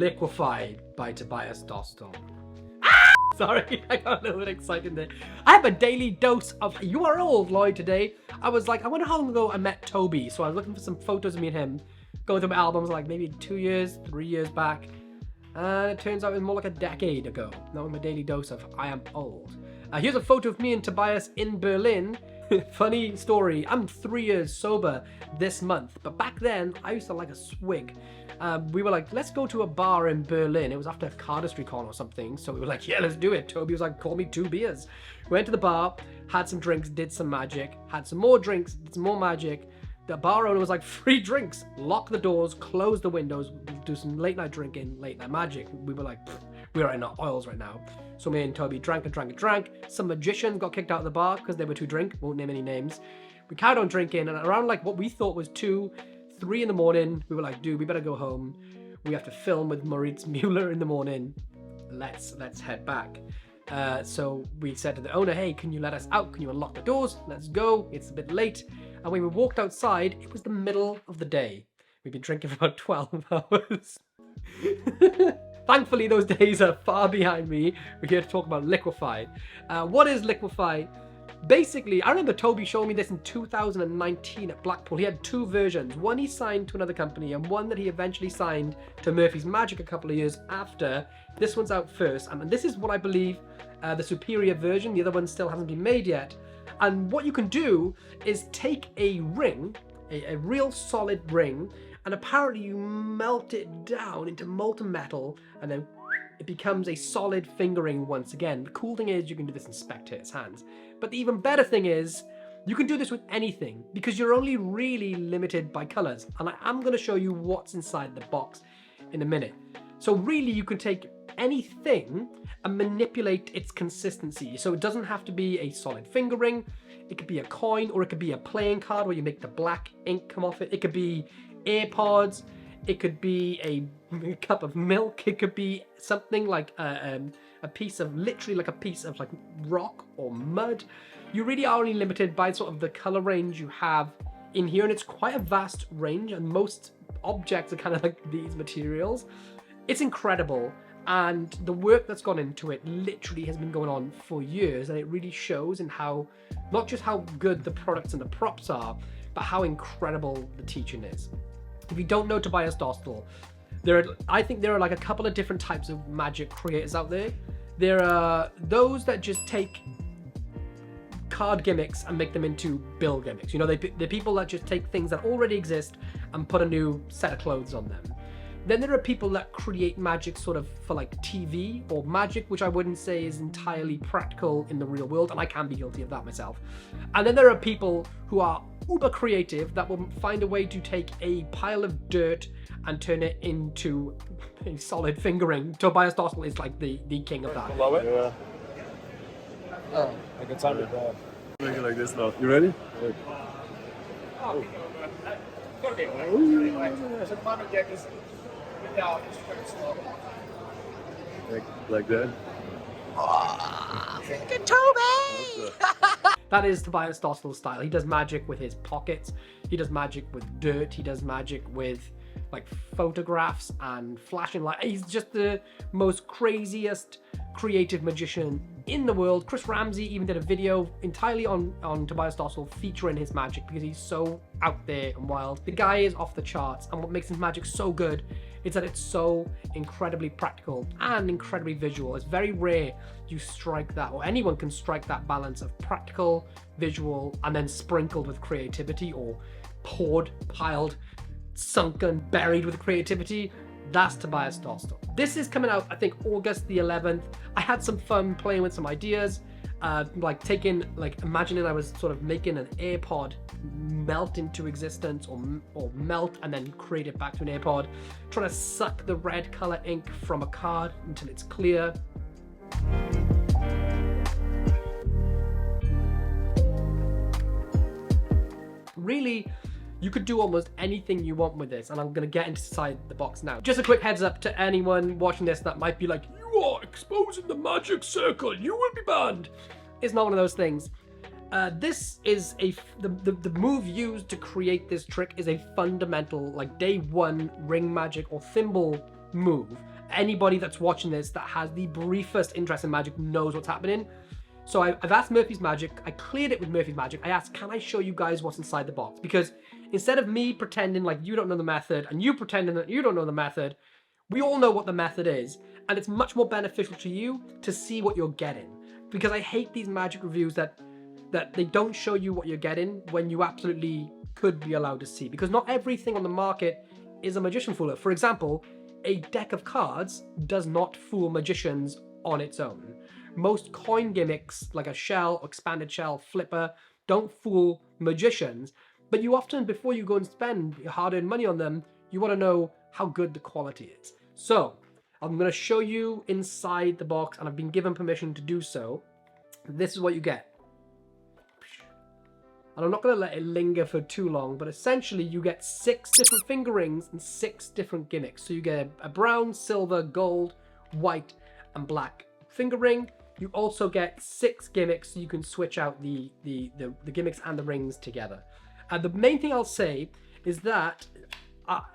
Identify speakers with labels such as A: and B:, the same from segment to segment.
A: Liquify by Tobias Dostal. Sorry, I got a little bit excited there. I have a daily dose of You Are Old, Lloyd, today. I was like, I wonder how long ago I met Toby. So I was looking for some photos of me and him, going through my albums like maybe 2 years, 3 years back. And it turns out it was more like a decade ago. That was my daily dose of I Am Old. Here's a photo of me and Tobias in Berlin. Funny story, I'm 3 years sober this month. But back then, I used to like a swig. We were like, let's go to a bar in Berlin. It was after CardistryCon or something. So we were like, yeah, let's do it. Toby was like, call me 2 beers. Went to the bar, had some drinks, did some magic, had some more drinks, did some more magic. The bar owner was like, free drinks, lock the doors, close the windows, do some late night drinking, late night magic. We were like, we're in our oils right now. So me and Toby drank and drank and drank. Some magicians got kicked out of the bar because they were too drunk. Won't name any names. We carried on drinking, and around like what we thought was 2, 3 in the morning, we were like, dude, we better go home. We have to film with Moritz Mueller in the morning. Let's head back. So we said to the owner, hey, can you let us out? Can you unlock the doors? Let's go. It's a bit late. And when we walked outside, it was the middle of the day. We've been drinking for about 12 hours. Thankfully, those days are far behind me. We're here to talk about Liquify. What is Liquify? Basically, I remember Toby showing me this in 2019 at Blackpool. He had 2 versions. One he signed to another company, and one that he eventually signed to Murphy's Magic a couple of years after. This one's out first, and this is what I believe the superior version. The other one still hasn't been made yet. And what you can do is take a ring, a real solid ring, and apparently you melt it down into molten metal, and then it becomes a solid fingering once again. The cool thing is you can do this in spectators' hands. But the even better thing is you can do this with anything because you're only really limited by colors. And I am going to show you what's inside the box in a minute. So really you can take anything and manipulate its consistency. So it doesn't have to be a solid finger ring. It could be a coin, or it could be a playing card where you make the black ink come off it. It could be AirPods. It could be a cup of milk. It could be something like a piece of, literally like a piece of like rock or mud. You really are only limited by sort of the color range you have in here, and it's quite a vast range, and most objects are kind of like these materials. It's incredible, and the work that's gone into it literally has been going on for years, and it really shows in how, not just how good the products and the props are, but how incredible the teaching is. If you don't know Tobias Dostal, I think there are like a couple of different types of magic creators out there. There are those that just take card gimmicks and make them into bill gimmicks. You know, they're people that just take things that already exist and put a new set of clothes on them. Then there are people that create magic sort of for like TV or magic, which I wouldn't say is entirely practical in the real world, and I can be guilty of that myself. And then there are people who are uber creative that will find a way to take a pile of dirt and turn it into a solid fingering. Tobias Dostal is like the king of that.
B: Below it? Yeah. Oh, like it's under that.
C: Make it like this now. You ready? Like, like that.
A: Good Toby! That is Tobias Dostal's style. He does magic with his pockets. He does magic with dirt. He does magic with like photographs and flashing light. He's just the most craziest creative magician in the world. Chris Ramsey even did a video entirely on Tobias Dostal featuring his magic because he's so out there and wild. The guy is off the charts, and what makes his magic so good is that it's so incredibly practical and incredibly visual. It's very rare you strike that, or anyone can strike that balance of practical, visual, and then sprinkled with creativity, or poured, piled, sunken, buried with creativity. That's Tobias Dostal. This is coming out, I think, August the 11th. I had some fun playing with some ideas, imagining I was sort of making an AirPod melt into existence, or melt and then create it back to an AirPod, trying to suck the red color ink from a card until it's clear. Really, you could do almost anything you want with this, and I'm going to get inside the box now. Just a quick heads up to anyone watching this that might be like, you are exposing the magic circle, you will be banned. It's not one of those things. This is the move used to create this trick is a fundamental, like day one ring magic or thimble move, Anybody that's watching this that has the briefest interest in magic knows what's happening. So I've asked Murphy's Magic, I cleared it with Murphy's Magic. I asked, can I show you guys what's inside the box? Because instead of me pretending like you don't know the method and you pretending that you don't know the method, we all know what the method is. And it's much more beneficial to you to see what you're getting. Because I hate these magic reviews that they don't show you what you're getting when you absolutely could be allowed to see. Because not everything on the market is a magician fooler. For example, a deck of cards does not fool magicians on its own. Most coin gimmicks, like a shell, expanded shell, flipper, don't fool magicians. But you often, before you go and spend your hard-earned money on them, you want to know how good the quality is. So, I'm going to show you inside the box, and I've been given permission to do so. This is what you get. And I'm not going to let it linger for too long, but essentially you get 6 different finger rings and 6 different gimmicks. So you get a brown, silver, gold, white, and black finger ring. You also get 6 gimmicks, so you can switch out the gimmicks and the rings together. The main thing I'll say is that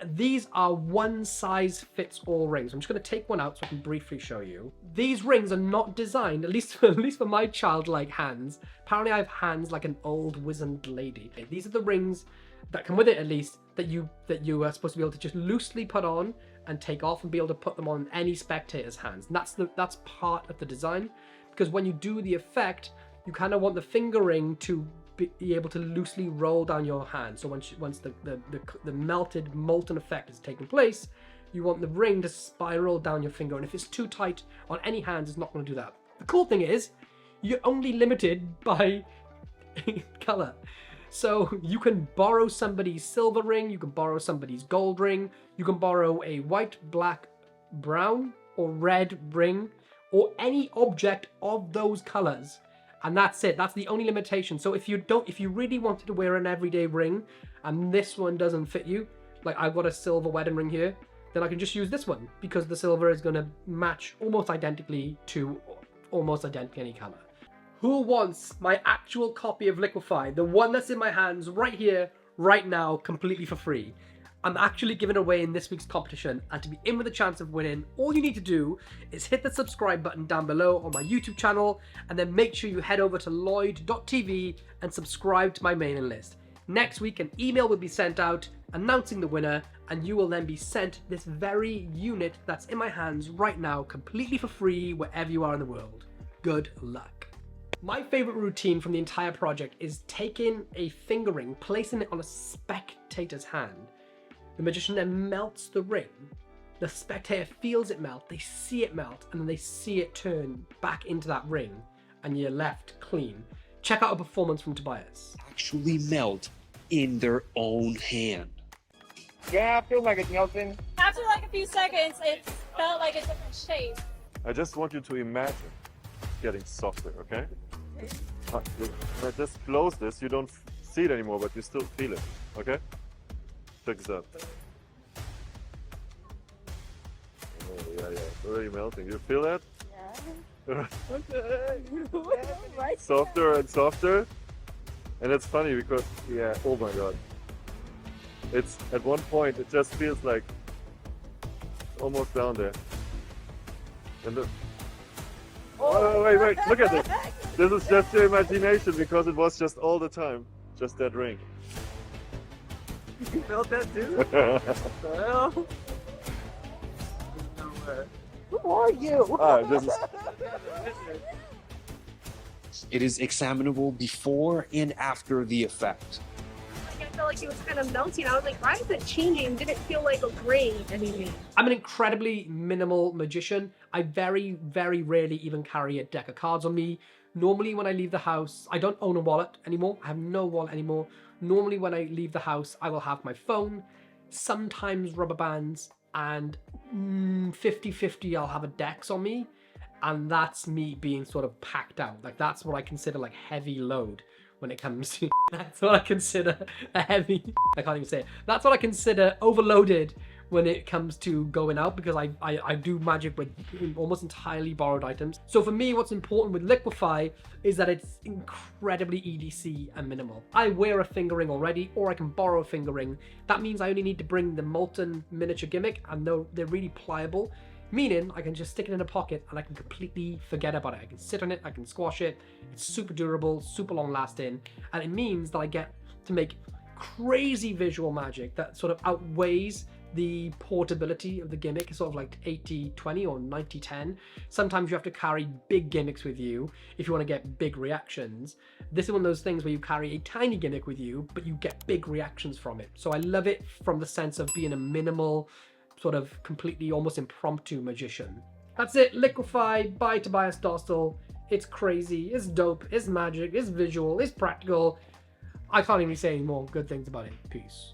A: these are one-size-fits-all rings. I'm just going to take one out so I can briefly show you. These rings are not designed, at least for my childlike hands. Apparently I have hands like an old wizened lady. These are the rings that come with it, at least, that you are supposed to be able to just loosely put on and take off and be able to put them on any spectator's hands. And that's part of the design, because when you do the effect, you kind of want the finger ring to be able to loosely roll down your hand. So once the melted molten effect has taken place, you want the ring to spiral down your finger, and if it's too tight on any hands, it's not going to do that. The cool thing is you're only limited by color. So you can borrow somebody's silver ring, you can borrow somebody's gold ring, you can borrow a white, black, brown, or red ring, or any object of those colors. And that's it. That's the only limitation. So if you really wanted to wear an everyday ring and this one doesn't fit you, like I've got a silver wedding ring here, then I can just use this one because the silver is going to match almost identically to almost identically any color. Who wants my actual copy of Liquify, the one that's in my hands right here, right now, completely for free? I'm actually giving away in this week's competition, and to be in with a chance of winning, all you need to do is hit the subscribe button down below on my YouTube channel, and then make sure you head over to Lloyd.tv and subscribe to my mailing list. Next week, an email will be sent out announcing the winner, and you will then be sent this very unit that's in my hands right now, completely for free, wherever you are in the world. Good luck. My favorite routine from the entire project is taking a finger ring, placing it on a spectator's hand. The magician then melts the ring. The spectator feels it melt, they see it melt, and then they see it turn back into that ring, and you're left clean. Check out a performance from Tobias.
D: Actually melt in their own hand.
B: Yeah, I feel like it's melting.
E: After like a few seconds, it felt like a different shape.
C: I just want you to imagine getting softer, okay? When I just close this, you don't see it anymore, but you still feel it, okay? Check this out. Oh, yeah, it's already melting. You feel that? Yeah. Okay. Softer and softer. And it's funny because, yeah, oh my god. It's, at one point, it just feels like almost down there. And the, oh, wait, look at this. This is just your imagination because it was just all the time, just that ring.
B: You felt that too? Well, who are you?
C: This is,
D: It is examinable before and after the effect.
E: I felt like it was kind of melting. I was like, why is it changing? Didn't feel like a ring anymore.
A: I'm an incredibly minimal magician. I very, very rarely even carry a deck of cards on me. Normally when I leave the house, I don't own a wallet anymore. I have no wallet anymore. Normally when I leave the house, I will have my phone, sometimes rubber bands, and 50-50 I'll have a dex on me. And that's me being sort of packed out. Like that's what I consider like heavy load when it comes to, that's what I consider a heavy, I can't even say it. That's what I consider overloaded when it comes to going out, because I do magic with almost entirely borrowed items. So for me, what's important with Liquify is that it's incredibly EDC and minimal. I wear a finger ring already, or I can borrow a finger ring. That means I only need to bring the molten miniature gimmick, and they're really pliable. Meaning I can just stick it in a pocket and I can completely forget about it. I can sit on it, I can squash it. It's super durable, super long lasting, and it means that I get to make crazy visual magic that sort of outweighs the portability of the gimmick. It's sort of like 80-20 or 90-10. Sometimes you have to carry big gimmicks with you if you want to get big reactions. This is one of those things where you carry a tiny gimmick with you, but you get big reactions from it. So I love it from the sense of being a minimal, sort of completely almost impromptu magician. That's it, Liquify by Tobias Dostal. It's crazy, it's dope, it's magic, it's visual, it's practical. I can't even say any more good things about it. Peace.